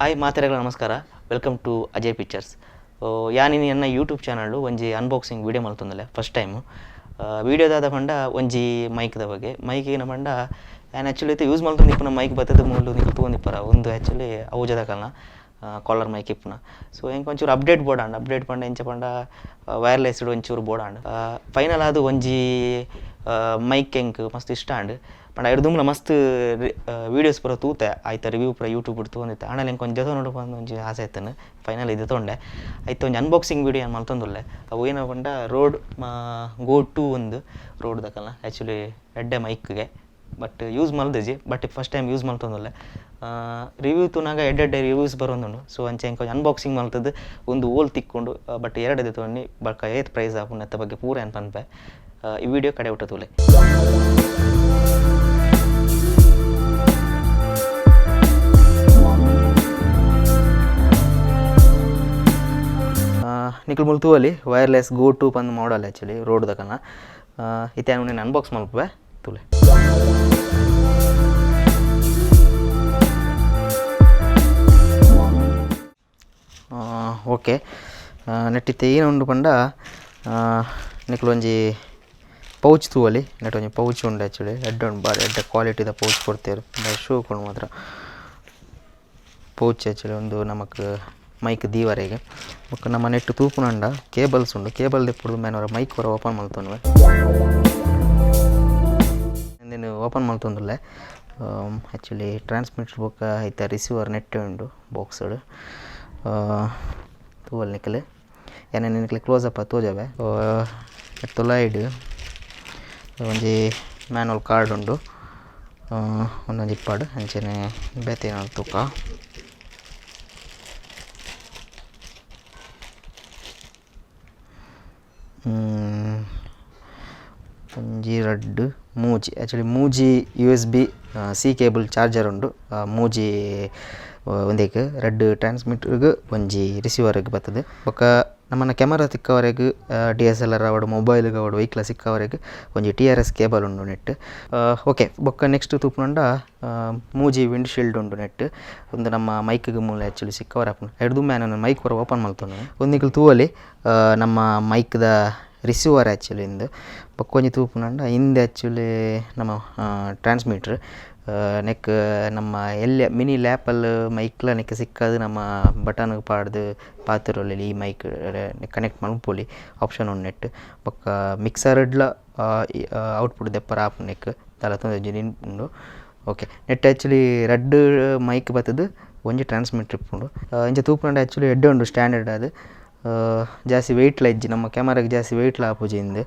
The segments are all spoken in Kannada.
ಹಾಯ್ ಮಾತೆರೆಗಳ ನಮಸ್ಕಾರ. Welcome to Ajay pictures. ಯಾನಿನಿ ನನ್ನ ಯೂಟ್ಯೂಬ್ ಚಾನಲ್ ಒಂಜಿ ಅನ್ಬಾಕ್ಸಿಂಗ್ ವೀಡಿಯೋ ಮಲ್ತೊಂದುಲ್ಲೆ ಫಸ್ಟ್ ಟೈಮು. ವೀಡಿಯೋದಾದ ಪಂಡ ಒಂಜಿ ಮೈಕ್ದ ಬಗ್ಗೆ ಮೈಕಿನ ಪಂಡ ಆ್ಯನ್ ಆ್ಯಕ್ಚುಲಿ ಯೂಸ್ ಮಲ್ತೊಂದಿಪ್ಪುನ ಮೈಕ್ ಬತ್ತದ ಮೂಲು ನಿಕ್ಕು ತೊಗೊಂದಿಪ್ಪರ ಒಂದು ಆ್ಯಕ್ಚುಲಿ ಅವಜದ ಕಲ್ನ ಕಾಲರ್ ಮೈಕ್ ಇಪ್ಪುನ. ಸೊ ಹೆಂಗೆ ಒಂಚೂರು ಅಪ್ಡೇಟ್ ಬೋಡಾಂಡ್ ಅಪ್ಡೇಟ್ ಪಂಡ ಎಂಚ ಪಂಡ ವೈರ್ಲೆಸ್ ಇಡು ಒಂಚೂರು ಬೋಡಾಂಡ್ ಫೈನಲ್ ಅದು ಒಂಜಿ ಮೈಕ್ ಹೆಂಗೆ ಮಸ್ತ್ ಇಷ್ಟ ಆಂಡ್ ಪಂಡ ಎರಡು ದುಮ್ಲ ಮಸ್ತ್ ವೀಡಿಯೋಸ್ ಪೂರ ತೂತೆ ಆಯ್ತು ರಿವ್ಯೂ ಪೂರ ಯೂಟ್ಯೂಬ್ ಬಿಟ್ಟು ತೊಗೊಂಡಿತ್ತೆ ಆಮೇಲೆ ಹೆಂಗೆ ಕೊಂಚ ಜೊತೆ ನೋಡೋ ಒಂಜಿ ಆಸೆ ಆಯ್ತಾನೆ ಫೈನಲ್ ಇದು ತೊಗೊಂಡೆ ಆಯ್ತು. ಒಂಜಿ ಅನ್ಬಾಕ್ಸಿಂಗ್ ವೀಡಿಯೋ ಏನು ಮಲ್ತೊಂದುಲ್ಲೆ ಅವು ಏನೋ ಪಂಡ ರೋಡ್ ಗೋ ಟು ಒಂದು ರೋಡ್ ದಕ್ಕಲ್ಲ ಆ್ಯಕ್ಚುಲಿ ಎಡ್ಡೆ ಮೈಕ್ಗೆ ಬಟ್ ಯೂಸ್ ಮಲ್ದಿಜಿ ಬಟ್ ಫಸ್ಟ್ ಟೈಮ್ ಯೂಸ್ ಮಲ್ತೊಂದುಲ್ಲೆ ರಿವ್ಯೂ ತುನಾಗ ಎಡ್ಡೆ ರಿವ್ಯೂಸ್ ಬರೋಂದುಂಡು. ಸೊ ಅಂಚೆ ಹೆಂಗೆ ಕೊಂಚ ಅನ್ಬಾಕ್ಸಿಂಗ್ ಮಲ್ತದ್ದು ಒಂದು ಓಲ್ ತಿಕ್ಕೊಂಡು ಬಟ್ ಎರಡದೇ ತೊಗೊಂಡು ಬಟ್ ಏತ್ ಪ್ರೈಸ್ ಆಪುಂಡು ಅತ್ತ ಬಗ್ಗೆ ಪೂರ ಏನು ಪನ್ಪೆ ಈ ವಿಡಿಯೋ ಕಡೆ ಊಟ ತೂಲೆ. ನಿಖಲ್ ಮುಲ್ತು ಅಲ್ಲಿ ವೈರ್ಲೆಸ್ ಗೋ ಟು ಪಂದು ಮಾಡಲ್ ಆ್ಯಕ್ಚುಲಿ ರೋಡ್ ದಕ್ಕನ ಇತ್ತೆ ನೀನು ಅನ್ಬಾಕ್ಸ್ ಮಲ್ಪೆ ತೂಲೆ. ಓಕೆ ನೆಟ್ಟಿತ್ತೆ ಏನು ಉಂಡು ಪಂಡ ನಿಖಲ್ ಒಂಜಿ ಪೌಚ್ ತೂವಲಿ ನೆಟ್ ಒಂಜಿ ಪೌಚ್ ಉಂಡು ಆ್ಯಕ್ಚುಲಿ ಎಡ್ಡೆ ಉಂಡು ಬಾರಿ ಎಡ್ಡೆ ಕ್ವಾಲಿಟಿದ ಪೌಚ್ ಕೊಡ್ತೇವೆ ಶೂ ಕೊಂಡು ಮಾತ್ರ ಪೌಚ್ ಆ್ಯಕ್ಚುಲಿ ಒಂದು ನಮಕ್ ಮೈಕ್ ದೀವರೆಗೆ ಬೊಕ್ಕ ನಮ್ಮ ನೆಟ್ ತೂಪುನಂಡ ಕೇಬಲ್ಸ್ ಉಂಡು ಕೇಬಲ್ ದೆಪ್ಪುಡು ಮೇನವರ ಮೈಕ್ ಹೊರ ಓಪನ್ ಮಲ್ತೊಂದುವೆ ಇಂದಿನ ಓಪನ್ ಮಲ್ತೊಂದುಲ್ಲೆ ಆ್ಯಕ್ಚುಲಿ ಟ್ರಾನ್ಸ್ಮಿಟರ್ ಬೊಕ್ಕ ಐತ ರಿಸೀವರ್ ನೆಟ್ಟೆ ಉಂಡು ಬಾಕ್ಸ್ಡ್ ತೂವಲ್ ನಿಖಲ್ ಏನೇನು ನಿಖಲ್ ಕ್ಲೋಸ್ ಅಪ್ ತೋಜವೆ ತೊಲೈಡ್ ಒಂಜಿ ಮ್ಯಾನುವಲ್ ಕಾರ್ಡ್ ಉಂಡು ಒಂದೊಂದು ಇಪ್ಪಾಡು ಅಂಚೆನೆ ಬೇತೆ ತೂಕ ಒಂಜಿ ರಡ್ಡು ಮೂಜಿ ಆ್ಯಕ್ಚುಲಿ ಮೂಜಿ USB C ಕೇಬಲ್ ಚಾರ್ಜರ್ ಉಂಡು ಮೂಜಿ ಒಂದೇಕ್ ರಡ್ಡು ಟ್ರಾನ್ಸ್ಮಿಟರ್ಗೆ ಒಂಜಿ ರಿಸೀವರ್ಗೆ ಬರ್ತದೆ ಬೊಕ್ಕ ನಮ್ಮನ್ನ ಕ್ಯಾಮರಾ ತಿಕ್ಕವರೆಗೆ DSLR ಅವಡು ಮೊಬೈಲ್ಗೆ ಅವಡು ವೆಹಿಕಲ್ ಸಿಕ್ಕವರೆಗೆ ಒಂಜಿ TRS ಕೇಬಲ್ ಉಂಡು ನೆಟ್. ಓಕೆ ಬೊಕ್ಕ ನೆಕ್ಸ್ಟ್ ತೂಪುಂಡ ಮೂಜಿ ವಿಂಡ್ ಶೀಲ್ಡ್ ಉಂಡು ನೆಟ್ ಒಂದು ನಮ್ಮ ಮೈಕ್ಗೆ ಮೂಲ ಆ್ಯಕ್ಚುಲಿ ಸಿಕ್ಕವರ ಆಪುಂಡು ಎರಡು ದುಮ್ಮೆ ನಾನು ಮೈಕ್ ಹೊರ ಓಪನ್ ಮಲ್ತೊಂದು ಒಂದಿಕ್ಕಲು ತೂವಲಿ ನಮ್ಮ ಮೈಕ್ದ ರಿಸೀವರ್ ಆ್ಯಕ್ಚುಲಿ ಇಂದು ಬೊಕ್ಕೊಂಜಿ ತೂಪುನಂಡ ಹಿಂದೆ ಆ್ಯಕ್ಚುಲಿ ನಮ್ಮ ಟ್ರಾನ್ಸ್ಮಿಟ್ರ್ ನೆಕ್ ನಮ್ಮ ಎಲ್ಲ ಮಿನಿ ಲ್ಯಾಪಲ್ ಮೈಕ್ಲ ನೆಕ್ ಸಿಕ್ಕದು ನಮ್ಮ ಬಟನ್ ಪಾಡ್ದು ಪಾತಿರೋಲಿ ಈ ಮೈಕ್ ಕನೆಕ್ಟ್ ಮಲ್ಪೊಲಿ ಆಪ್ಷನ್ ಉಂಡು ನೆಟ್ ಬೊಕ್ಕ ಮಿಕ್ಸರ್ಡ್ಲ ಔಟ್ಪುಟ್ ದೆಪ್ಪರ ಆಪು ನೆಕ್ ತಲ ತೊಂದೊಂಜಿ ಉಂಡು. ಓಕೆ ನೆಟ್ ಆ್ಯಕ್ಚುಲಿ ರಡ್ಡು ಮೈಕ್ ಬತ್ತದು ಒಂಜಿ ಟ್ರಾನ್ಸ್ಮಿಟ್ರ್ ಇಪ್ಪುಂಡು ಇಂಚ ತೂಪುನಂಡ ಆ್ಯಕ್ಚುಲಿ ಎಡ್ಡೆ ಉಂಡು ಸ್ಟ್ಯಾಂಡರ್ಡ್ ಅದು ಜಾಸ್ತಿ ವೆಯ್ಟ್ಲ ಇಜ್ಜಿ ನಮ್ಮ ಕ್ಯಾಮರಾಗೆ ಜಾಸ್ತಿ ವೆಯ್ಟ್ಲ ಆಪುಜಿಂದು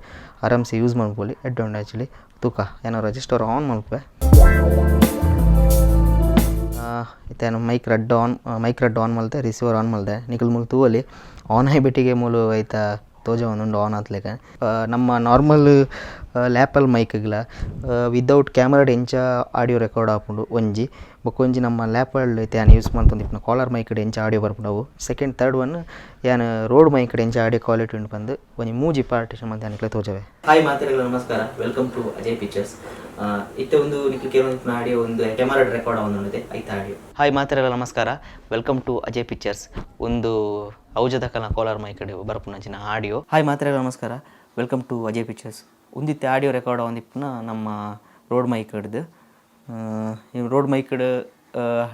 ಆರಾಮ್ಸೆ ಯೂಸ್ ಮಲ್ಪೊಲಿ ಎಡ್ಡೆ ಉಂಡು ಆ್ಯಕ್ಚುಲಿ ತೂಕ ಏನೋ ರಿಜಿಸ್ಟರ್ ಆನ್ ಮಲ್ಪೆ ಇತ್ತೇನು ಮೈಕ್ ರಡ್ ಆನ್ ಮಲ್ತೆ ರಿಸೀವರ್ ಆನ್ ಮಲ್ದೆ ನಿಖಲ್ ಮೂಲು ತೂವಲಿ ಆನ್ ಆಯ್ಬಿಟ್ಟಿಗೆ ಮೂಲು ಐತ ತೋಜ ಒಂದುಂಡು ಆನ್ ಆತ್ಲೆಕ ನಮ್ಮ ನಾರ್ಮಲ್ ಲ್ಯಾಪಲ್ ಮೈಕ್ಗಳ ವಿದೌಟ್ ಕ್ಯಾಮರಾಡ್ ಎಂಚ ಆಡಿಯೋ ರೆಕಾರ್ಡ್ ಆಪುಂಡು ಒಂಜಿ ಬೊಕ್ಕೊಂಜಿ ನಮ್ಮ ಲ್ಯಾಪಲ್ ಏನು ಯೂಸ್ ಮಾಡ್ತೊಂದಿಪ್ಪುನ ಕಾಲರ್ ಮೈಕ್ಡ್ ಎಂಚ ಆಡಿಯೋ ಬರ್ಪುಂಡು ಅವು ಸೆಕೆಂಡ್ ಥರ್ಡ್ ಒನ್ ಏನು ರೋಡ್ ಮೈಕ್ಡ್ ಎಂಚ ಆಡಿಯೋ ಕ್ವಾಲಿಟಿ ಉಂಡು ಬಂದು ಒಂಜಿ ಮೂಜಿ ಪಾರ್ಟಿಷನ್ ಅಂತ ನಿಕ್ಲೆ ತೋಜವೆ. ಹಾಯ್ ಮಾತೆರೆಗಳ ನಮಸ್ಕಾರ. Welcome to Ajay pictures. ಇತ್ತೆ ಒಂದು ನಿಕ್ಲು ಕೇಳೋಂದು ಆಡಿಯೋ ಒಂದು ಕ್ಯಾಮರಾಡ್ ರೆಕಾರ್ಡ್ ಆವೊಂದುಂಡಿದೆ ಐತ ಆಡಿಯೋ. ಹಾಯ್ ಮಾತೆರೆಗಳ ನಮಸ್ಕಾರ. Welcome to Ajay pictures. ಒಂದು ಔಷಧ ಕಲ ಕೋಲಾರ್ ಮೈಕಡೆ ಬರ್ಪುನಂಚಿನ ಆಡಿಯೋ. ಹಾಯ್ ಮಾತೆರೆಗಳ ನಮಸ್ಕಾರ. Welcome to Ajay pictures. ಒಂದಿತ್ತೆ ಆಡಿಯೋ ರೆಕಾರ್ಡ್ ಆವೊಂದಿಪ್ಪುನ ನಮ್ಮ ರೋಡ್ ಮೈಕಡ್ದು ರೋಡ್ ಮೈಕಡ್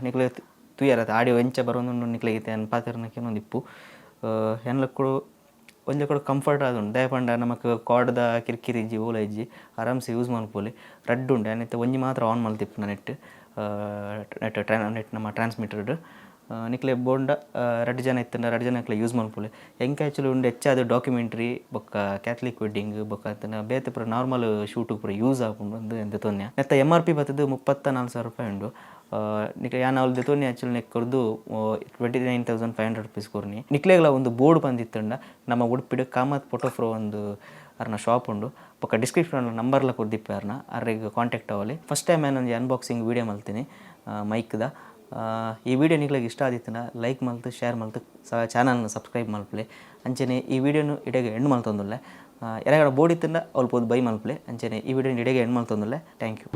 ನಿಕ್ಲೆ ತುಯ್ಯರತ್ತ ಆಡಿಯೋ ಎಂಚ ಬರೋದು ನಿಕ್ಲೆಗಿತ್ತೆ ಅನ್ ಪಾತಿರ್ನಕ್ಕೆ ಒಂದಿಪ್ಪು ಎನ್ಲಕ್ಕೂ ಒಂಜ ಕೂಡ ಕಂಫರ್ಟ್ ಆದುಂಡು ದಯಪಂಡ ನಮಕ್ ಕಾರ್ಡ್ದ ಕಿರಿಕಿರಿ ಇಜ್ಜಿ ಓಲ ಇಜ್ಜಿ ಆರಾಮ್ಸೆ ಯೂಸ್ ಮಲ್ಪೊಲಿ ರಡ್ಡು ಉಂಡು ಏನಿತ್ತೆ ಒಂಜಿ ಮಾತ್ರ ಆನ್ ಮಲ್ತಿಪ್ಪುನ ನೆಟ್ ನಮ್ಮ ಟ್ರಾನ್ಸ್ಮಿಟರ್ಡ್ ನಿಕ್ಲೆ ಬೋಂಡ ರಡ್ಡು ಜನ ಇತ್ತಂಡ ರಡ್ಡು ಜನ ನಿಕ್ಲೆ ಯೂಸ್ ಮಲ್ಪೊಲಿ ಹೆಂಗೆ ಆ್ಯಕ್ಚುಲಿ ಉಂಡು ಹೆಚ್ಚಾದ ಡಾಕ್ಯುಮೆಂಟ್ರಿ ಬೊಕ್ಕ ಕ್ಯಾಥಲಿಕ್ ವೆಡ್ಡಿಂಗ್ ಬೊಕ್ಕ ಅಂತನ ಬೇತೆ ಪೂರ ನಾರ್ಮಲ್ ಶೂಟಿಗೆ ಪೂರ ಯೂಸ್ ಆಪುಂಡು ಒಂದು ಎಂತ ತೊನ್ನೆ ನೆತ್ತ MRP ಬತ್ತದು 34,000 ರೂಪಾಯಿ ಉಂಡು. ನಿಕ್ಲೆ ಯಾನ್ ಅವ್ಲ್ದು ತೊನ್ನೆ ಆ್ಯಕ್ಚುಲಿ ನೆಕ್ಕೊರ್ದು 29,500 ರೂಪೀಸ್ ಕೊರ್ನಿ ನಿಕ್ಲೆಗ್ಲ ಒಂದು ಬೋರ್ಡ್ ಬಂದಿತ್ತಂಡ ನಮ್ಮ ಉಡುಪಿಡು ಕಾಮತ್ ಫೋಟೋ ಒಂದು ಅರ್ನ ಶಾಪ್ ಉಂಡು ಬೊಕ್ಕ ಡಿಸ್ಕ್ರಿಪ್ಷನ್ ನಂಬರ್ಲ ಕೊರ್ದಿಪ್ಪೆ ಅರ್ನ ಅವ್ರಿಗೆ ಕಾಂಟ್ಯಾಕ್ಟ್ ಆವಲಿ. ಫಸ್ಟ್ ಟೈಮ್ ನಾನೊಂದು ಅನ್ಬಾಕ್ಸಿಂಗ್ ವೀಡಿಯೋ ಮಲ್ತೀನಿ ಮೈಕ್ದ. ಈ ವಿಡಿಯೋ ನಿಕ್ಲೆಗೆ ಇಷ್ಟ ಆದಿತ್ತನ ಲೈಕ್ ಮಲ್ತು ಶೇರ್ ಮಲ್ತು ಚಾನಲ್ನ ಸಬ್ಸ್ಕ್ರೈಬ್ ಮಲ್ಪಲೆ ಅಂಚನೆ ಈ ವಿಡಿಯೋನು ಇಡೆಗೆ ಎಂಡ್ ಮಲ್ತೊಂದುಲ್ಲೆ ಯಾರ ಬೋರ್ಡ್ ಇತ್ತಂಡ ಅಲ್ಪ ಬೈ ಮಲ್ಪಲೆ ಅಂಚನೆ ಈ ವಿಡಿಯೋನ ಇಡೆಗೆ ಎಂಡ್ ಮಲ್ತೊಂದುಲ್ಲೆ. Thank you.